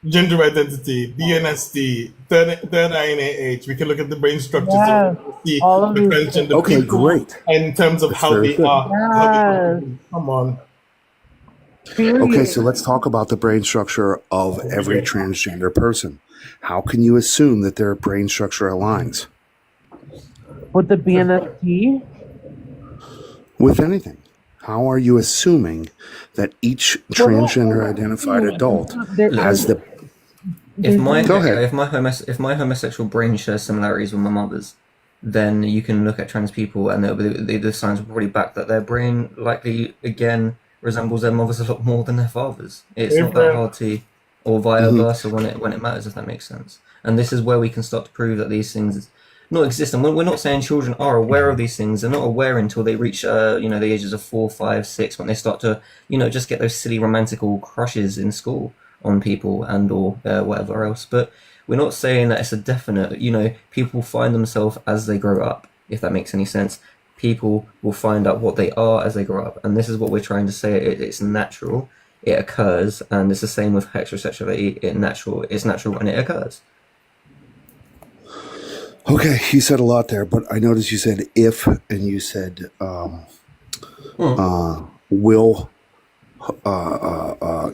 Gender identity, DNSD, third INAH. We can look at the brain structure Yes, to see all of the these transgender Okay, people great. in terms of That's how very they good. are. Yes. Come on. Okay, so let's talk about the brain structure of every transgender person. How can you assume that their brain structure aligns With the BNST, with anything? How are you assuming that each transgender identified adult has the... If my Go ahead. if my homosexual brain shares similarities with my mother's, then you can look at trans people and the signs will probably back that their brain likely again resembles their mother's a lot more than their father's. It's not that hard to, or vice versa when it matters, if that makes sense. And this is where we can start to prove that these things not exist. And we're not saying children are aware of these things. They're not aware until they reach the ages of 4, 5, 6, when they start to just get those silly romantical crushes in school on people and or whatever else. But we're not saying that it's a definite. People find themselves as they grow up, if that makes any sense. People will find out what they are as they grow up, and this is what we're trying to say. It's natural, it occurs, and it's the same with heterosexuality. It's natural and it occurs. Okay, you said a lot there, but I noticed you said if, and you said will.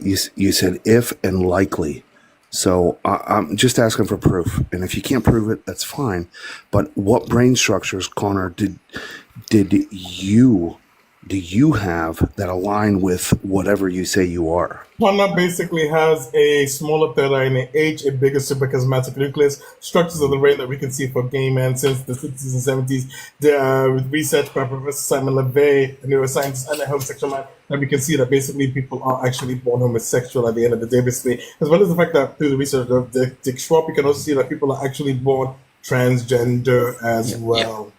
You said if and likely. So I'm just asking for proof, and if you can't prove it, that's fine. But what brain structures, Connor, do you have that align with whatever you say you are? Connor basically has a smaller third INAH, a bigger suprachiasmatic nucleus, structures of the brain that we can see for gay men since the 60s and 70s. With research by Professor Simon LeVay, a neuroscientist and a homosexual man, that we can see that basically people are actually born homosexual at the end of the day, basically. As well as the fact that through the research of Dick Schwab, you can also see that people are actually born transgender as well.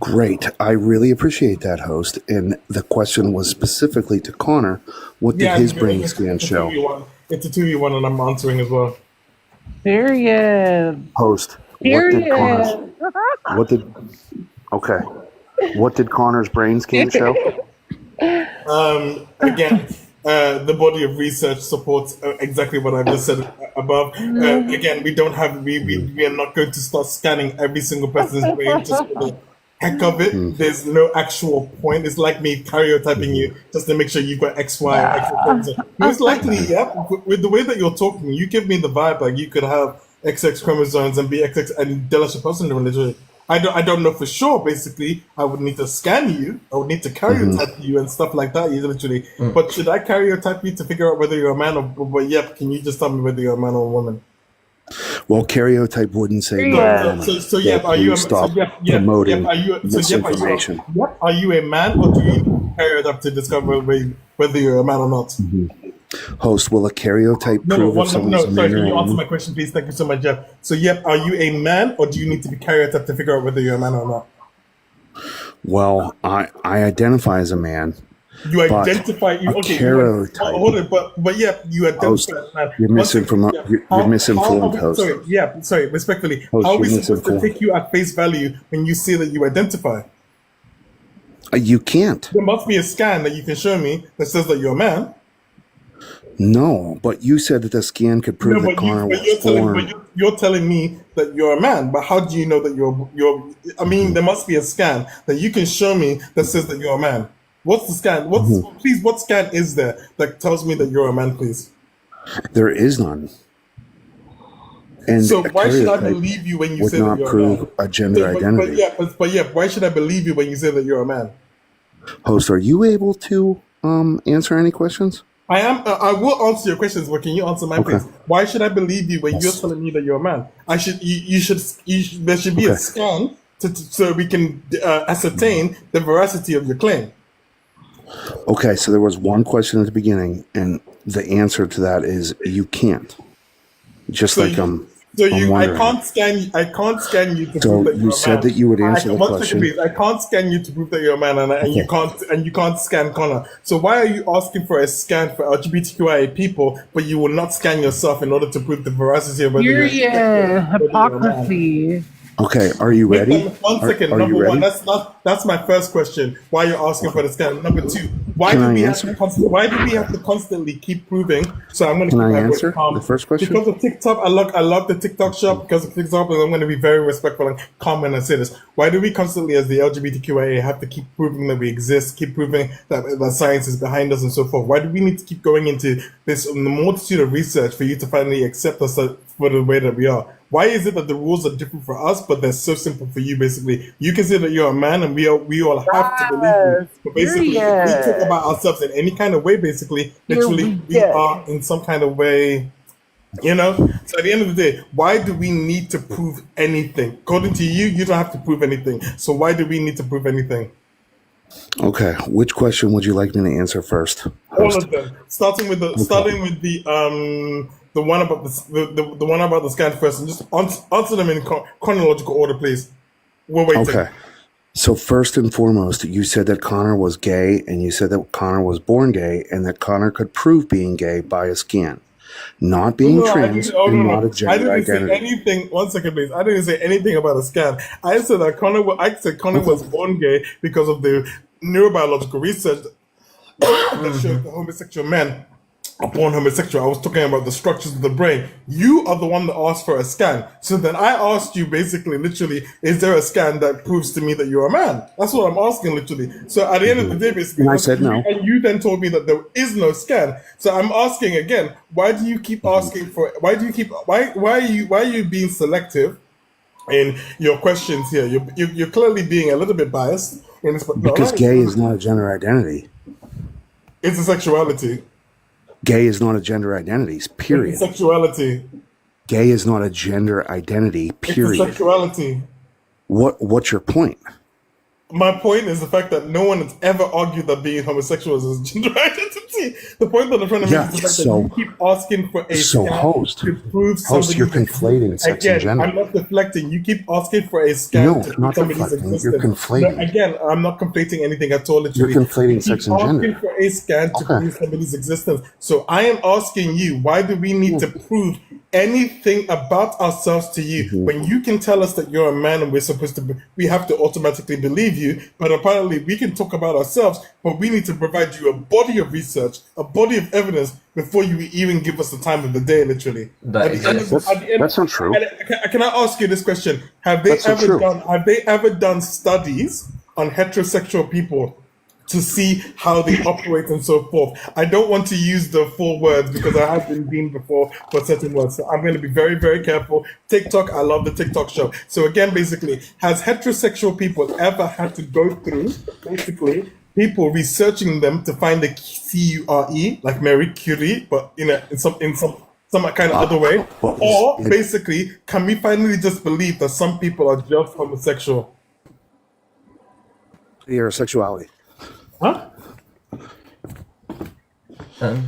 Great. I really appreciate that, host. And the question was specifically to Connor. What did his brain scan show? It's a 2v1 and I'm answering as well. period. Host. Period. What did Connor's brain scan show? Again, the body of research supports exactly what I've just said above. Again, we are not going to start scanning every single person's brain just for the heck of it. There's no actual point. It's like me karyotyping you just to make sure you've got X, Y, X. Most likely, with the way that you're talking, you give me the vibe like you could have XX chromosomes and be XX and delete a person in relationship. I don't know for sure. Basically, I would need to scan you. I would need to karyotype you and stuff like that. Literally. But should I karyotype you to figure out whether you're a man or? But can you just tell me whether you're a man or a woman? Well, karyotype wouldn't say no. Are you promoting misinformation? Are you a man, or do you karyotype to discover whether you're a man or not? Host, will a karyotype prove if someone's a man or a Can you answer woman? my question, please? Thank you so much, Jeff. So, are you a man, or do you need to be karyotyped to figure out whether you're a man or not? Well, I identify as a man. You identify you okay? Karyotype. Hold it, but you identify Host, as a man. you're misinformed, host. Sorry, respectfully. Host, how are we you're supposed to misinformed. take you at face value when you say that you identify? You can't. There must be a scan that you can show me that says that you're a man. No, but you said that the scan could prove that Connor was born. You're telling me that you're a man, but how do you know that you're? I mean, there must be a scan that you can show me that says that you're a man. What's the scan? Please, what scan is there that tells me that you're a man, please? There is none. And So a why should I karyotype believe you when you would say that not you're a prove man? a gender identity. Why should I believe you when you say that you're a man? Host, are you able to answer any questions? I am. I will answer your questions, but can you answer mine, please? Why should I believe you when you're telling me that you're a man? There should be a scan so we can ascertain the veracity of your claim. Okay, so there was one question at the beginning, and the answer to that is you can't. Just like I'm wondering. I can't scan you to prove that you're a man. You said that you would answer the question. Please. I can't scan you to prove that you're a man, and you can't scan Connor. So why are you asking for a scan for LGBTQIA people, but you will not scan yourself in order to prove the veracity of whether you're a man? Hypocrisy. Okay, are you Wait, ready? one second. Are you Number one, ready? that's my first question. Why you're asking for the scan? Number two, Can I answer? why do we have to constantly keep proving? So I'm going to Can keep I my voice answer the calm first question? because of TikTok. I love the TikTok shop because of TikTok, and I'm going to be very respectful and calm when I say this. Why do we constantly, as the LGBTQIA, have to keep proving that we exist, keep proving that science is behind us and so forth? Why do we need to keep going into this multitude of research for you to finally accept us for the way that we are? Why is it that the rules are different for us, but they're so simple for you? Basically, you can say that you're a man, and we all have to believe you. Yes, But basically, if we talk period. about ourselves in any kind of way, basically, Here literally, we we get. are in some kind of way. So at the end of the day, why do we need to prove anything? According to you, you don't have to prove anything. So why do we need to prove anything? Okay, which question would you like me to answer first, All host? of them, starting with the one about the one about the scan first, and just answer them in chronological order, please. We're waiting. Okay. So first and foremost, you said that Connor was gay, and you said that Connor was born gay, and that Connor could prove being gay by a scan, not being No, I trans, didn't. Oh no, and not a no! I gender didn't say identity. anything. 1 second, please. I didn't say anything about a scan. I said that I said Connor was Okay. born gay because of the neurobiological research that shows that homosexual men are born homosexual. I was talking about the structures of the brain. You are the one that asked for a scan. So then I asked you basically, literally, is there a scan that proves to me that you're a man? That's what I'm asking, literally. So at the end of the day, basically, And I said no. and you then told me that there is no scan. So I'm asking again, why do you keep asking for? Why are you being selective in your questions here? You're clearly being a little bit biased in this, but no, Because gay is not a gender identity. it's a sexuality. Gay is not a gender identity, It's a period. sexuality. Gay is not a gender identity, It's a period. sexuality. What's your point? My point is the fact that no one has ever argued that being homosexual is a gender identity. The point that I'm trying to make Yeah, is the fact so that you keep asking for a so scan host, to prove host, you're somebody's conflating sex and again, gender. I'm not deflecting. You keep asking for a scan No, to I'm prove not somebody's deflecting. You're existence. No, conflating. again, I'm not conflating anything at all. You're Literally, conflating you keep sex and asking gender. for a scan to Okay. prove somebody's existence. So I am asking you, why do we need to prove anything about ourselves to you when you can tell us that you're a man and we're supposed to we have to automatically believe you, but apparently we can talk about ourselves, but we need to provide you a body of research, a body of evidence before you even give us the time of the day, literally. That At the end exists. at the end- That's not true. can I ask you this question? That's not true. Have they ever done studies on heterosexual people to see how they operate and so forth? I don't want to use the full words because I have been deemed before for certain words. So I'm going to be very, very careful. TikTok, I love the TikTok show. So again, basically, has heterosexual people ever had to go through, basically, people researching them to find the CURE, like Marie Curie, but in some kind of other way? What Or was it? basically, can we finally just believe that some people are just homosexual? Your sexuality. Huh? I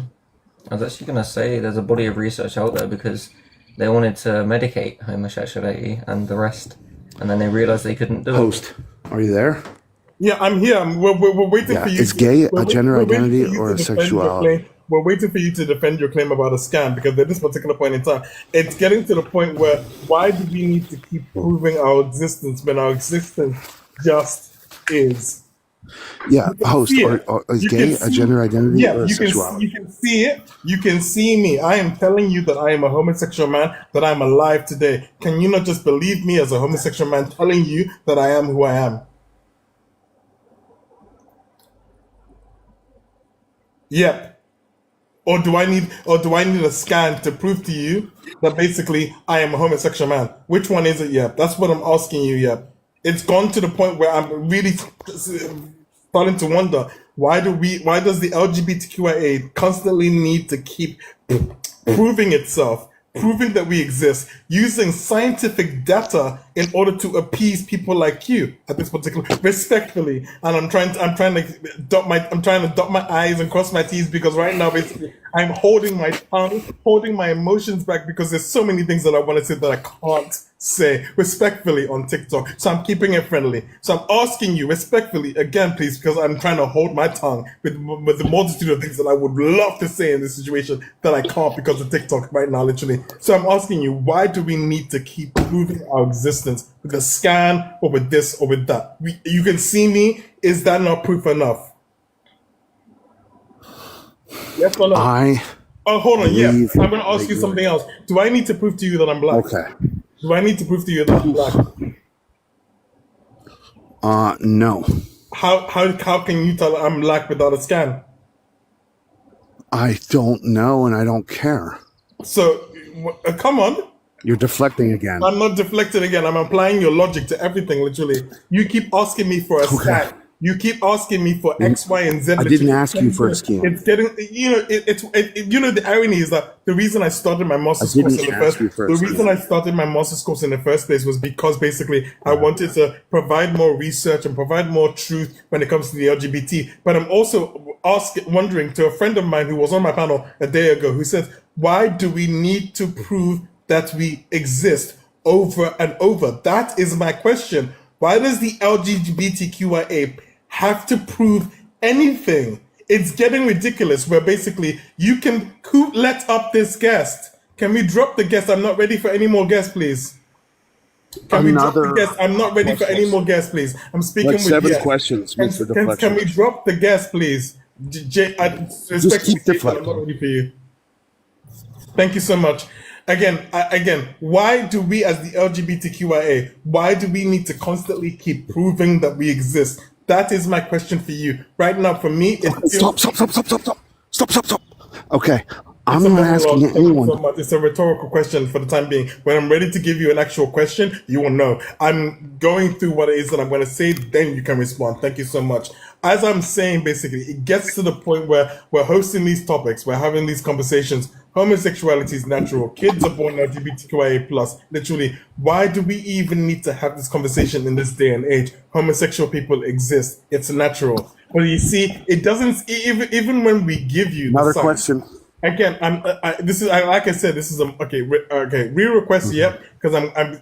was actually going to say there's a body of research out there because they wanted to medicate homosexuality and the rest, and then they realized they couldn't do it. Host, are you there? Yeah, I'm here. We're waiting Yeah, for you. is gay we're a gender we're waiting identity for you or to a defend your sexuality? claim. We're waiting for you to defend your claim about a scam because at this particular point in time, it's getting to the point where why do we need to keep proving our existence when our existence just is? Yeah, You can host, see or it. is You gay can a see. gender identity Yeah, or a you sexuality? can see it. You can see me. I am telling you that I am a homosexual man, that I'm alive today. Can you not just believe me as a homosexual man telling you that I am who I am? Yep. Or do I need a scan to prove to you that basically I am a homosexual man? Which one is it? Yep. That's what I'm asking you. Yep. It's gone to the point where I'm really starting to wonder why does the LGBTQIA constantly need to keep proving itself, proving that we exist, using scientific data in order to appease people like you at this particular respectfully. And I'm trying to dot my I's and cross my T's because right now basically I'm holding my tongue, holding my emotions back because there's so many things that I want to say that I can't say respectfully on TikTok. So I'm keeping it friendly. So I'm asking you respectfully again, please, because I'm trying to hold my tongue with the multitude of things that I would love to say in this situation that I can't because of TikTok right now, literally. So I'm asking you, why do we need to keep proving our existence instance, with a scan or with this or with that. You can see me. Is that not proof enough? Yes or no? Oh, hold on. Yeah, believe I'm going to ask that you you're- something else. Do I need to prove to you that I'm black? Okay. Do I need to prove to you that I'm black? No. How can you tell I'm black without a scan? I don't know, and I don't care. So, come on. You're deflecting again. I'm not deflecting again. I'm applying your logic to everything, literally. You keep asking me for a scan. You keep asking me for X, Y, and Z. I didn't ask you for a scan. It's getting, the irony is that the reason I started my master's course in the first, place was because basically I wanted to provide more research and provide more truth when it comes to the LGBT. But I'm also wondering to a friend of mine who was on my panel a day ago who said, why do we need to prove that we exist over and over? That is my question. Why does the LGBTQIA have to prove anything? It's getting ridiculous where basically you can let up this guest. Can we drop the guest? I'm not ready for any more guests, please. Can we drop the guest? I'm not ready for any more guests, please. I'm speaking with 7 yes. questions, Mr. Deflection. Can we drop the guest, please? Just keep deflecting. I'm not ready for you. Thank you so much. Again, why do we as the LGBTQIA, why do we need to constantly keep proving that we exist? That is my question for you. Right now, for me, it's Stop. Okay. I'm not asking anyone. So much. It's a rhetorical question for the time being. When I'm ready to give you an actual question, you will know. I'm going through what it is that I'm going to say, then you can respond. Thank you so much. As I'm saying, basically, it gets to the point where we're hosting these topics, we're having these conversations. Homosexuality is natural. Kids are born LGBTQIA+. Literally, why do we even need to have this conversation in this day and age? Homosexual people exist. It's natural. But you see, it doesn't, even when we give you Another the question. Again, like I said, this is okay. Re-request, yep, because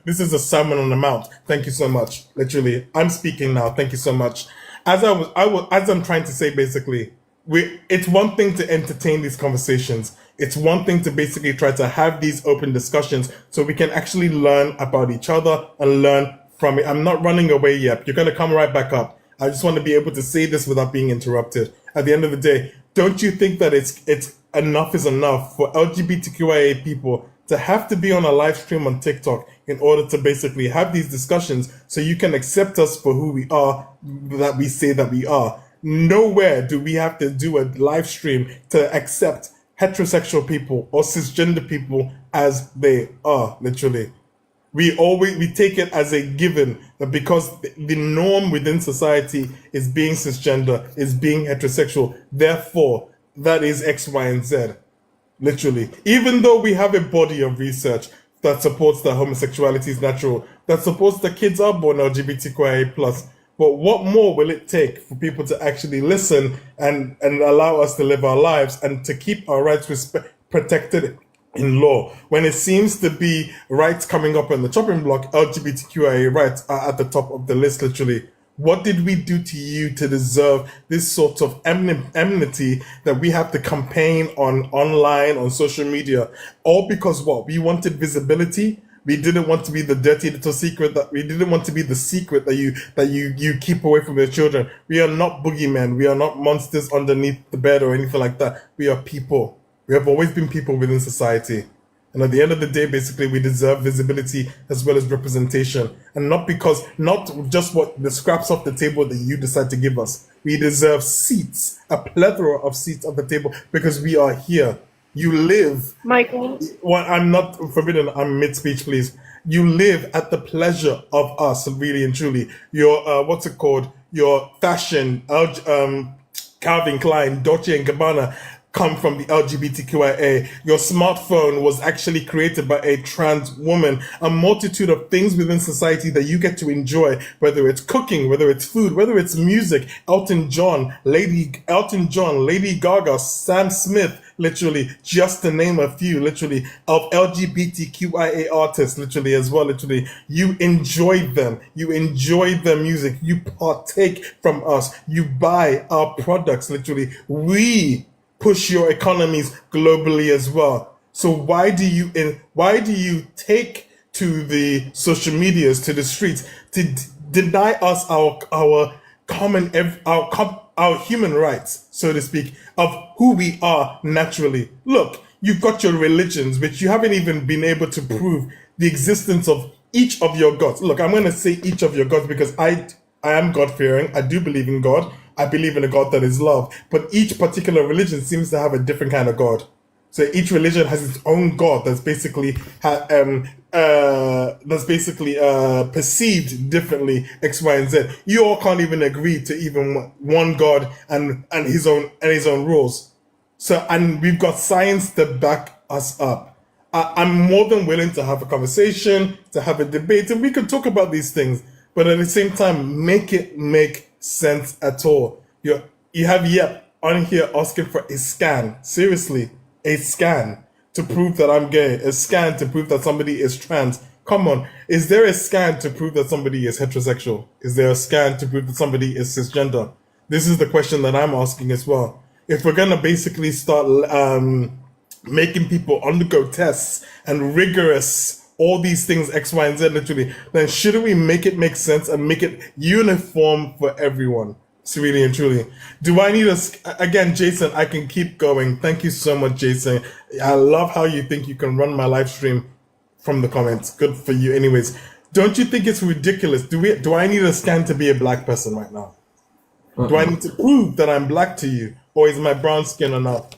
this is a sermon on the mount. Thank you so much. Literally, I'm speaking now. Thank you so much. As I'm trying to say, basically, it's one thing to entertain these conversations. It's one thing to basically try to have these open discussions so we can actually learn about each other and learn from it. I'm not running away yet. You're going to come right back up. I just want to be able to say this without being interrupted. At the end of the day, don't you think that it's enough is enough for LGBTQIA people to have to be on a live stream on TikTok in order to basically have these discussions so you can accept us for who we are, that we say that we are? Nowhere do we have to do a live stream to accept heterosexual people or cisgender people as they are, literally. We take it as a given that because the norm within society is being cisgender, is being heterosexual, therefore that is X, Y, and Z. Literally. Even though we have a body of research that supports that homosexuality is natural, that supports that kids are born LGBTQIA+, but what more will it take for people to actually listen and allow us to live our lives and to keep our rights protected in law? When it seems to be rights coming up on the chopping block, LGBTQIA rights are at the top of the list, literally. What did we do to you to deserve this sort of enmity that we have to campaign online, on social media? All because what? We wanted visibility. We didn't want to be the dirty little secret we didn't want to be the secret that you keep away from your children. We are not boogeymen. We are not monsters underneath the bed or anything like that. We are people. We have always been people within society. And at the end of the day, basically, we deserve visibility as well as representation. And not just what the scraps off the table that you decide to give us. We deserve seats, a plethora of seats at the table because we are here. You live. Michael. Well, I'm not forbidden. I'm mid-speech, please. You live at the pleasure of us, really and truly. Your, what's it called? Your fashion, Calvin Klein, Dolce & Gabbana, come from the LGBTQIA. Your smartphone was actually created by a trans woman. A multitude of things within society that you get to enjoy, whether it's cooking, whether it's food, whether it's music. Elton John, Lady Gaga, Sam Smith, literally, just to name a few, literally, of LGBTQIA artists, literally, as well, literally. You enjoy them. You enjoy their music. You partake from us. You buy our products, literally. We push your economies globally as well. So why do you take to the social medias, to the streets, to deny us our our human rights, so to speak, of who we are naturally. Look, you've got your religions, but you haven't even been able to prove the existence of each of your gods. Look, I'm going to say each of your gods because I am God fearing. I do believe in God. I believe in a God that is love. But each particular religion seems to have a different kind of God. So each religion has its own God that's basically perceived differently, X, Y, and Z. You all can't even agree to even one God and his own rules. So, and we've got science to back us up. I'm more than willing to have a conversation, to have a debate, and we can talk about these things. But at the same time, make it make sense at all. You have Yep on here asking for a scan. Seriously, a scan to prove that I'm gay. A scan to prove that somebody is trans. Come on, is there a scan to prove that somebody is heterosexual? Is there a scan to prove that somebody is cisgender? This is the question that I'm asking as well. If we're gonna basically start making people undergo tests and rigorous all these things X, Y, and Z literally, then shouldn't we make it make sense and make it uniform for everyone? So really and truly, do I need again, Jason? I can keep going. Thank you so much, Jason. I love how you think you can run my live stream from the comments. Good for you. Anyways, don't you think it's ridiculous? Do I need a scan to be a black person right now? Do I need to prove that I'm black to you, or is my brown skin enough?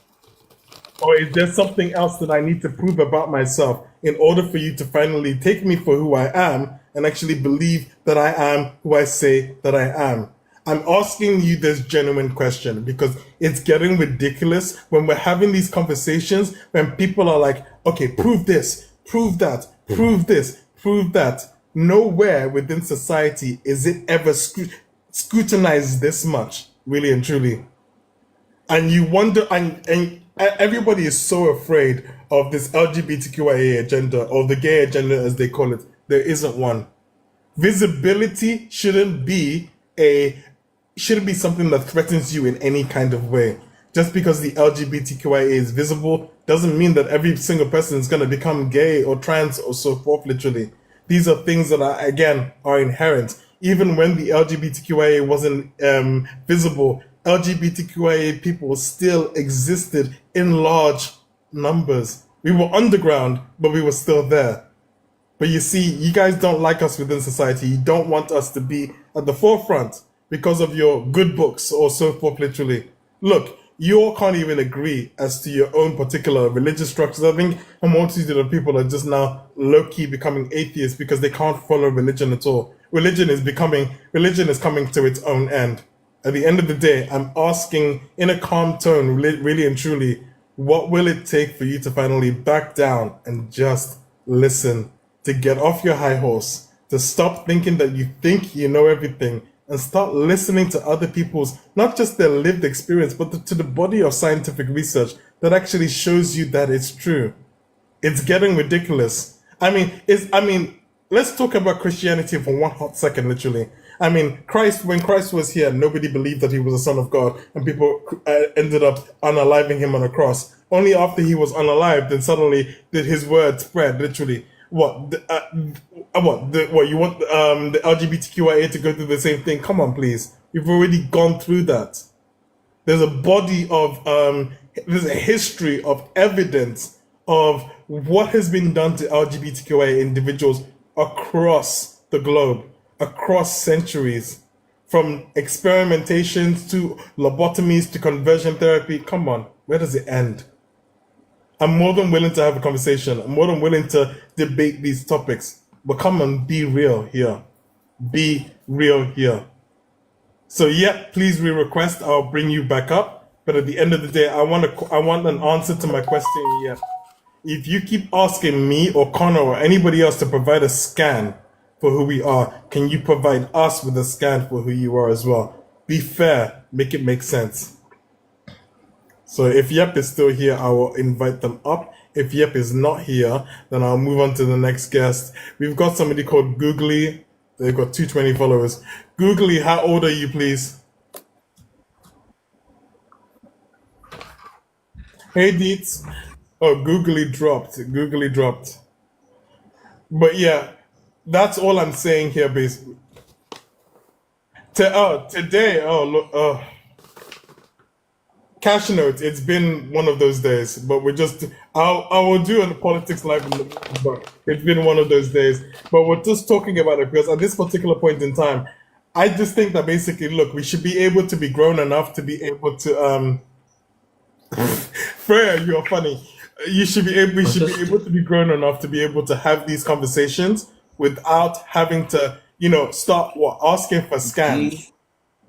Or is there something else that I need to prove about myself in order for you to finally take me for who I am and actually believe that I am who I say that I am? I'm asking you this genuine question because it's getting ridiculous when we're having these conversations when people are like, okay, prove this, prove that, prove this, prove that. Nowhere within society is it ever scrutinized this much, really and truly. And you wonder, and everybody is so afraid of this LGBTQIA agenda or the gay agenda as they call it. There isn't one. Visibility shouldn't be something that threatens you in any kind of way. Just because the LGBTQIA is visible doesn't mean that every single person is going to become gay or trans or so forth, literally. These are things that are, again, are inherent. Even when the LGBTQIA wasn't visible, LGBTQIA people still existed in large numbers. We were underground, but we were still there. But you see, you guys don't like us within society. You don't want us to be at the forefront because of your good books or so forth, literally. Look, you all can't even agree as to your own particular religious structures. I think a multitude of people are just now low-key becoming atheists because they can't follow religion at all. Religion is coming to its own end. At the end of the day, I'm asking in a calm tone, really and truly, what will it take for you to finally back down and just listen, to get off your high horse, to stop thinking that you think you know everything, and start listening to other people's, not just their lived experience, but to the body of scientific research that actually shows you that it's true. It's getting ridiculous. Let's talk about Christianity for one hot second, literally. When Christ was here, nobody believed that he was a son of God, and people ended up unaliving him on a cross. Only after he was unalived, then suddenly did his word spread, literally. You want the LGBTQIA to go through the same thing? Come on, please. We've already gone through that. There's a body of there's a history of evidence of what has been done to LGBTQIA individuals across the globe, across centuries, from experimentations to lobotomies to conversion therapy. Come on, where does it end? I'm more than willing to have a conversation. I'm more than willing to debate these topics. But come on, be real here. Be real here. So yeah, please re-request. I'll bring you back up. But at the end of the day, I want an answer to my question. Yeah. If you keep asking me or Connor or anybody else to provide a scan for who we are, can you provide us with a scan for who you are as well? Be fair. Make it make sense. So if Yep is still here, I will invite them up. If Yep is not here, then I'll move on to the next guest. We've got somebody called Googly. They've got 220 followers. Googly, how old are you, please? Hey, Deets. Oh, Googly dropped. Googly dropped. But yeah, that's all I'm saying here, basically. Today, oh look, cash notes. It's been one of those days, but we're just. I will do a politics live in the morning, but it's been one of those days. But we're just talking about it because at this particular point in time, I just think that basically, look, we should be able to be grown enough to be able to. Freya, you are funny. You should be able. We I should be just able to be grown enough to be able to have these conversations without having to, start asking for do you, scans.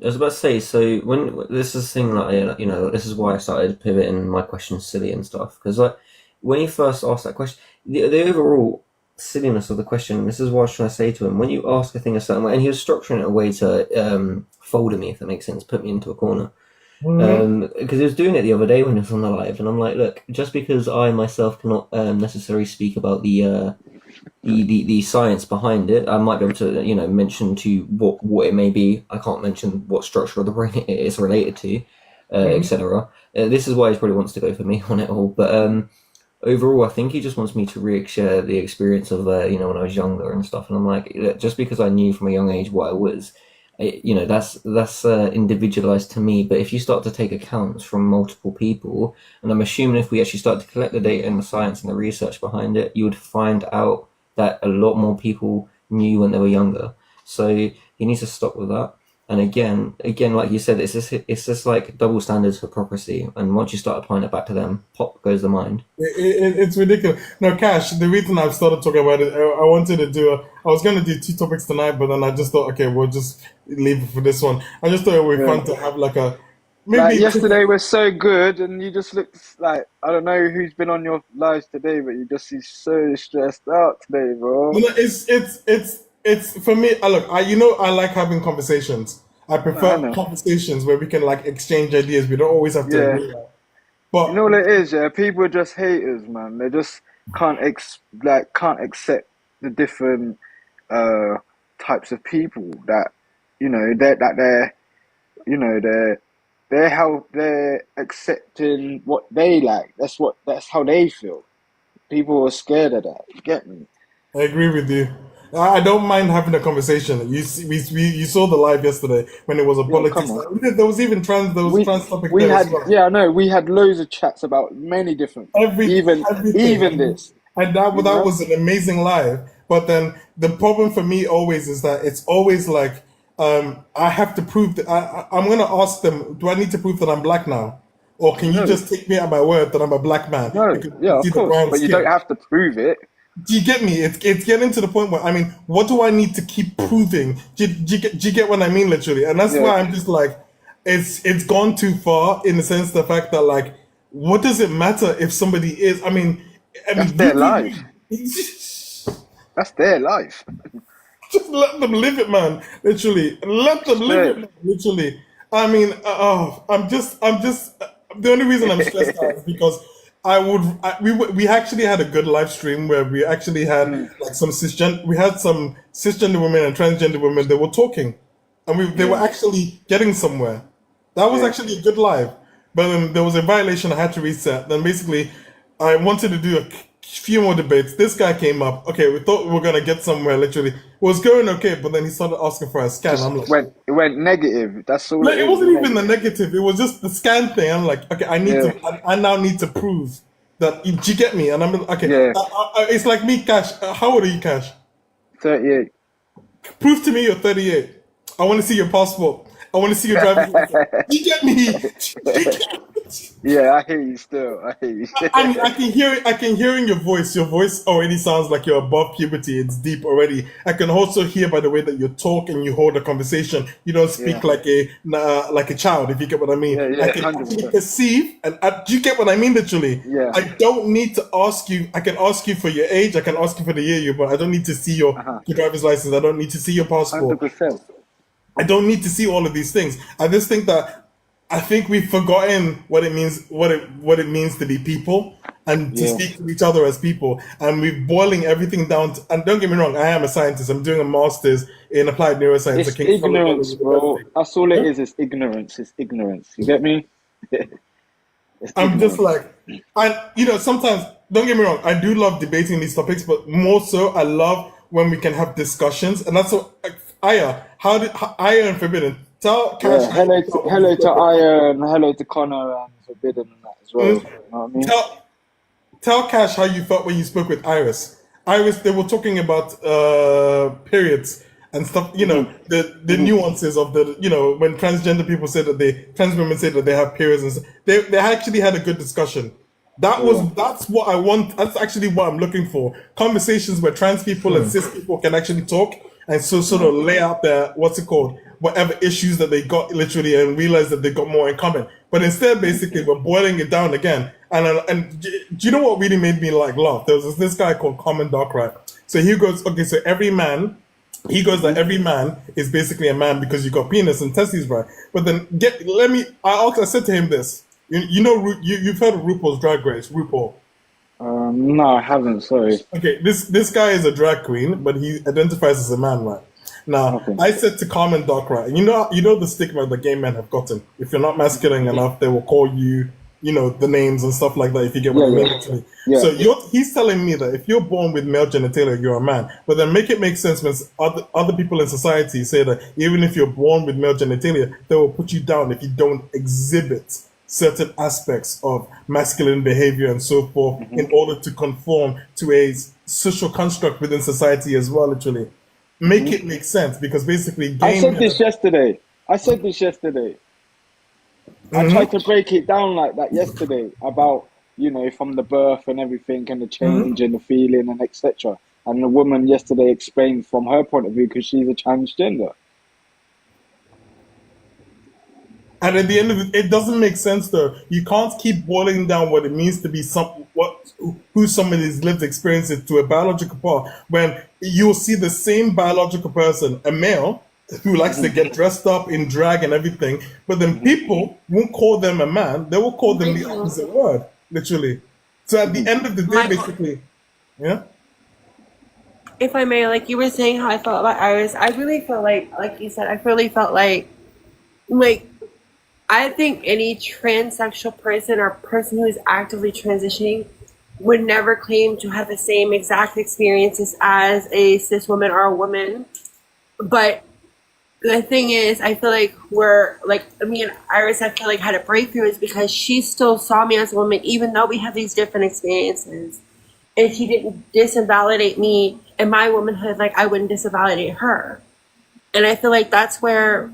I was about to say, so when this is the thing that this is why I started pivoting my questions silly and stuff. Because like when you first asked that question, the overall silliness of the question, this is what I was trying to say to him. When you ask a thing a certain way, and he was structuring it a way to folder me, if that makes sense, put me into a corner. Mhm. Because he was doing it the other day when he was on the live, and I'm like, look, just because I myself cannot necessarily speak about the science behind it. I might be able to, mention to you what it may be. I can't mention what structure of the brain it is related to, etc. This is why he probably wants to go for me on it all. But overall, I think he just wants me to re-share the experience of, when I was younger and stuff. And I'm like, just because I knew from a young age what I was, that's individualized to me. But if you start to take accounts from multiple people, and I'm assuming if we actually start to collect the data and the science and the research behind it, you would find out that a lot more people knew when they were younger. So you need to stop with that. And again, like you said, it's just like double standards for property. And once you start applying it back to them, pop goes the mind. It's ridiculous. No, Cash, the reason I've started talking about it, I wanted to I was going to do two topics tonight, but then I just thought, okay, we'll just leave it for this one. I just thought it would be Yeah. fun to have like a, Like maybe, yesterday was so good, and you just looked like I don't know who's been on your lives today, but you just seem so stressed out today, bro. it's for me, look, I like having conversations. I No, I prefer know. conversations where we can like exchange ideas. We don't always have to Yeah, agree. you But know what it is, yeah. People are just haters, man. They just can't accept the different uh types of people that they're they're how they're accepting what they like. That's how they feel. People are scared of that. You get me? I agree with you. I don't mind having a conversation. You saw the live yesterday when it was a Yeah, come politics. on. There was We trans topic we there as had well. yeah, I know, we had loads of chats about many different things. Everything, Even this, and you that know? was an amazing live. But then the problem for me always is that it's always like I have to prove that I'm gonna ask them. Do I need to prove that I'm black now, or can you No, just take me at my word that I'm a black man no, because yeah, you of see the course. brown But you don't skin? have to prove it. Do you get me? It's getting to the point where, I mean, what do I need to keep proving? Do you get what I mean, literally? And that's Yeah, why I'm just like, it's gone too far in the sense the fact that like, what does it matter if somebody is? I that's mean, their life. That's their life. just let them live it, man. Literally, let them live it, Straight. man. Literally. I'm just. The only reason I'm stressed out is because we actually had a good live stream where we actually had Mm, like we had some cisgender women and transgender women that were talking, and they were yeah, actually getting somewhere. That was yeah. actually a good live, but then there was a violation. I had to reset. Then basically, I wanted to do a few more debates. This guy came up. Okay, we thought we were gonna get somewhere. Literally, it was going okay, but then he started asking for a scan. I'm like, It went negative. That's all no, it it is, wasn't even the negative. negative. It was just the scan thing. I'm like, okay, Yeah, I now need to prove that. Do you get me? And I'm okay. yeah. It's like me, Cash. How old are you, Cash? 38. Prove to me you're 38. I want to see your passport. I want to see your driver's license. Do you get me? Do you get me? Yeah, I hear you still. I hear you. I mean, I can hear it. I can hear in your voice. Your voice already sounds like you're above puberty. It's deep already. I can also hear by the way that you talk and you hold a conversation. You don't Yeah, speak like a child. If you get what I mean, yeah, I yeah, can actually 100%. perceive. And do you get what I mean? Literally, Yeah. I don't need to ask you. I can ask you for your age. I can ask you for the year you, but I don't need to see Uh-huh. your driver's license. I don't need to see your passport. 100%. I don't need to see all of these things. I just think that I think we've forgotten what it means what it means to be people and to Yeah. speak to each other as people. And we're boiling everything down to, and don't get me wrong, I am a scientist. I'm doing a master's in applied neuroscience at It's King's College London ignorance, bro. University. That's all it Huh? is. It's ignorance. It's ignorance. You get me? It's I'm just ignorance. like, sometimes don't get me wrong, I do love debating these topics, but more so, I love when we can have discussions, and that's what Aya. Aya and Forbidden? Tell Cash Yeah, how you felt when you hello to spoke with. Aya and hello to Connor and Forbidden and that as well. You Mm, know what I mean? tell Cash how you felt when you spoke with Iris. Iris, they were talking about periods and stuff. You know, Hmm. the nuances of the, when transgender people say that trans women say that they have periods, and they actually had a good discussion. Yeah. That's what I want. That's actually what I'm looking for. Conversations where trans people and cis people can actually talk and so sort of lay out their, what's it called, whatever issues that they got literally, and realize that they got more in common. But instead, basically, we're boiling it down again. And do you know what really made me like laugh? There was this guy called Common Dark, right? So he goes, okay, so he goes that every man is basically a man because you got penis and testes, right? But then I said to him this. You've heard of RuPaul's Drag Race, RuPaul. No, I haven't. Sorry. Okay, this guy is a drag queen, but he identifies as a man, right? Now, Okay. I said to Carmen Doc, right, and you know the stigma that gay men have gotten. If you're not masculine enough, they will call you, the names and stuff like that. If you get what Yeah, I mean, yeah, actually. yeah. So he's telling me that if you're born with male genitalia, you're a man. But then make it make sense when other people in society say that even if you're born with male genitalia, they will put you down if you don't exhibit certain aspects of masculine behavior and so forth in order to conform to a social construct within society as well, literally. Make it make sense because basically I gay said men this yesterday. I said this yesterday. I tried to break it down like that yesterday about, from the birth and everything and the change and the feeling and etc. And the woman yesterday explained from her point of view because she's a transgender. and at the end of it doesn't make sense though. You can't keep boiling down what it means to be who somebody's lived experience is to a biological part when you'll see the same biological person, a male, who likes to get dressed up in drag and everything, but then people won't call them a man, they will call them the opposite word, literally. So at the end of the day, Michael, basically, yeah. if I may, like you were saying how I felt about Iris, I really felt like you said, I really felt like, I think any transsexual person or person who is actively transitioning would never claim to have the same exact experiences as a cis woman or a woman. But the thing is, I feel like me and Iris, I feel like had a breakthrough is because she still saw me as a woman, even though we have these different experiences. And she didn't disinvalidate me and my womanhood like I wouldn't disinvalidate her. And I feel like that's where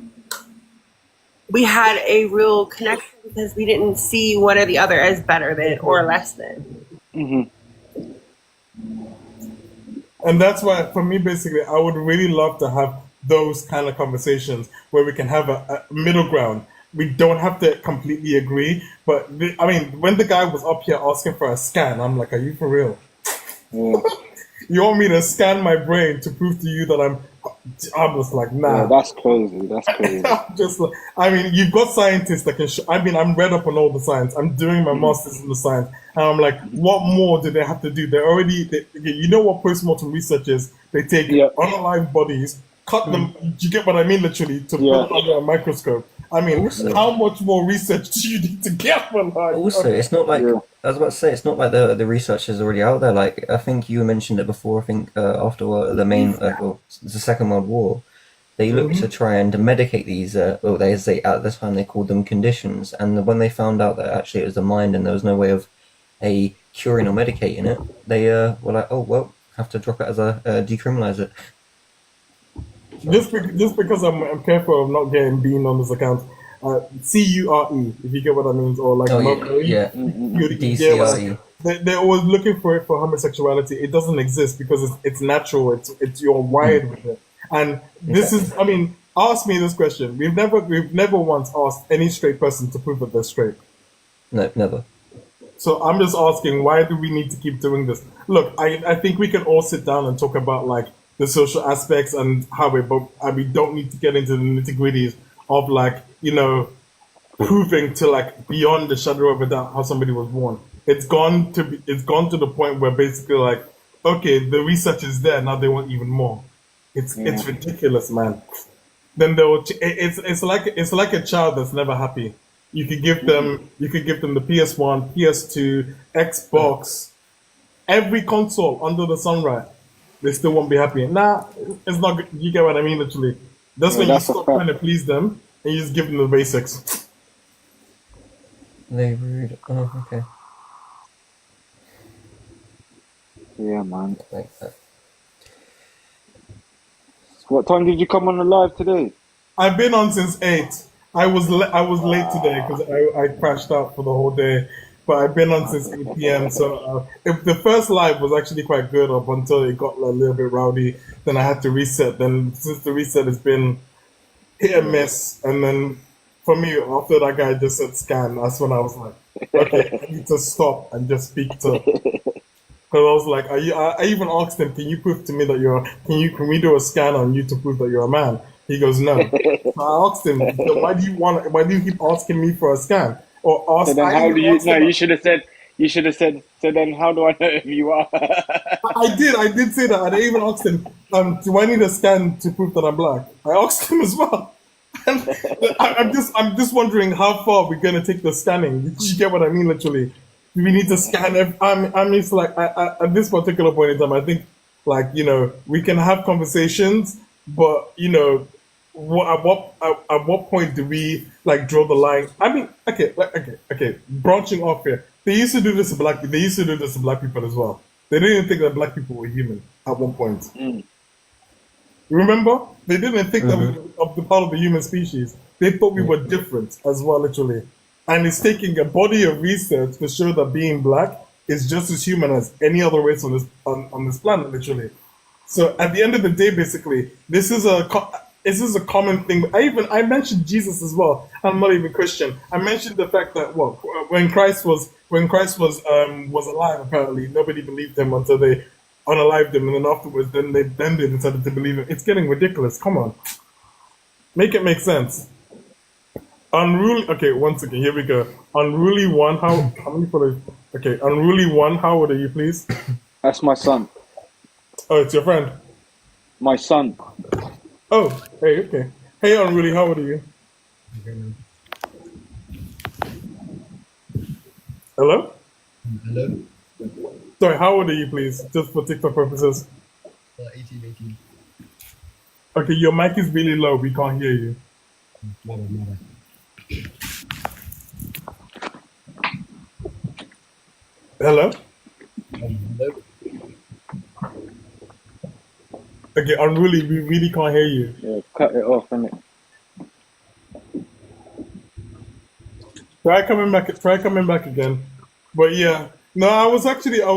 we had a real connection because we didn't see one or the other as better than or less than. Hmm. And that's why, for me, basically, I would really love to have those kind of conversations where we can have a middle ground. We don't have to completely agree, but I mean, when the guy was up here asking for a scan, I'm like, "Are you for real? Yeah. You want me to scan my brain to prove to you that I'm just like, Yeah, nah." that's crazy. That's crazy. I'm just like, I mean, you've got scientists that can show. I mean, I'm read up on all the science. I'm doing my master's in the science, and I'm like, what more do they have to do? You know what postmortem research is? They take Yeah. unalive bodies, cut them. You get what I mean, literally, to put Yeah. it under a microscope. I mean, Also, how much more research do you need to get for like? also, it's not like Yeah. I was about to say. It's not like the research is already out there. Like I think you mentioned it before. I think after the main, the Second World War, they looked to try and medicate these. Well, they say at the time they called them conditions, and when they found out that actually it was the mind and there was no way of a curing or medicating it, they were like, oh well, have to drop it as a decriminalize it. Just because I'm careful of not getting bean on this account. CURE, if you get what I mean, or like Oh Mulberry, yeah, you get what DCRE. they're always looking for it for homosexuality. It doesn't exist because it's natural. It's you're wired with it. And this is, I mean, ask me this question. We've never once asked any straight person to prove that they're straight. No, never. So I'm just asking, why do we need to keep doing this? Look, I think we can all sit down and talk about like the social aspects and how we don't need to get into the nitty gritties of like, proving to like beyond the shadow of a doubt how somebody was born. It's gone to the point where basically like, okay, the research is there, now they want even more. It's ridiculous, man. Then it's like a child that's never happy. You could give them the PS1, PS2, Xbox, every console under the sun, right? They still won't be happy. Nah, it's not good. You get what I mean, literally. That's Yeah, when you that's a stop fact. trying to please them and you just give them the basics. They rude. Oh, okay. Yeah, man. Like that. What time did you come on the live today? I've been on since 8. I was late today because I crashed out for the whole day. But I've been on since 8 p.m. So if the first live was actually quite good up until it got a little bit rowdy, then I had to reset. Then since the reset has been hit and miss, and then for me after that guy just said scan, that's when I was like, okay, I need to stop and just speak to. Because I was like, are you? I even asked him, can you prove to me that you're? Can we do a scan on you to prove that you're a man? He goes, no. So I asked him, "So why do you want? Why do you keep asking me for a scan? Or So ask? then I how even do you, asked no, him. you should have said, so then how do I know if you are? I did say that. And I even asked him, do I need a scan to prove that I'm black? I asked him as well. And I'm just wondering how far we're gonna take the scanning. Did you get what I mean? Literally, do we need to scan? I'm just like, at this particular point in time, I think, like, we can have conversations, but at what point do we like draw the line? I mean, okay. Branching off here, they used to do this to black. They used to do this to black people as well. They didn't even think that black people were human at one point. Remember? They didn't think that we were of the part of the human species. They thought we were different as well, literally. And it's taking a body of research to show that being black is just as human as any other race on this planet, literally. So at the end of the day, basically, this is a common thing. I mentioned Jesus as well. I'm not even Christian. I mentioned the fact that when Christ was alive, apparently nobody believed him until they unalived him, and then afterwards, then they decided to believe him. It's getting ridiculous. Come on, make it make sense. Unruly. Okay, once again, here we go. Unruly one. How many followers? Okay, unruly one. How old are you, please? That's my son. Oh, it's your friend. My son. Oh, hey, okay. Hey, unruly. How old are you? Hello. Hello? Sorry, how old are you, please? Just for TikTok purposes. 18. Okay, your mic is really low. We can't hear you. Mother. Hello? Hello? Okay, unruly, we really can't hear you. Yeah, cut it off, innit? Try coming back again. But yeah. No, I was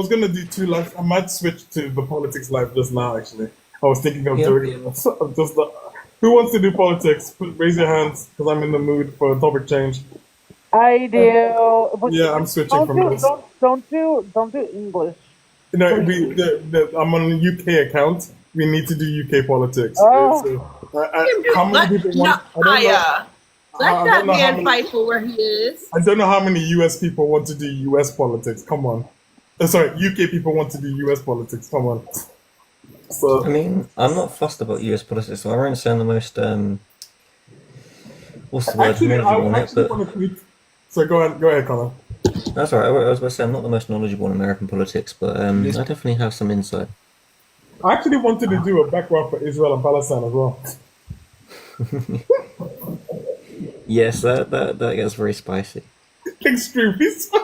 gonna do 2 lives. I might switch to the politics live just now, actually. I was thinking of doing it. Who wants to do politics? Raise your hands, because I'm in the mood for a topic change. I do. But Yeah, I'm switching from this. don't do English. No, I'm on a UK account. We need to do UK politics. Oh. So, how many people want? I don't know. Let I that don't know how man many- fight for where he is. I don't know how many US people want to do US politics. Come on. Sorry, UK people want to do US politics. Come on. So I mean, I'm not fussed about US politics, so I won't say I'm the most what's the word? actually, I Knowledgeable on it, actually but want to tweet. So go ahead, Connor. that's all right. I was about to say I'm not the most knowledgeable on American politics, but I definitely have some insight. I actually wanted to do a background for Israel and Palestine as well. Yes, that gets very spicy. Extremely. Extremely.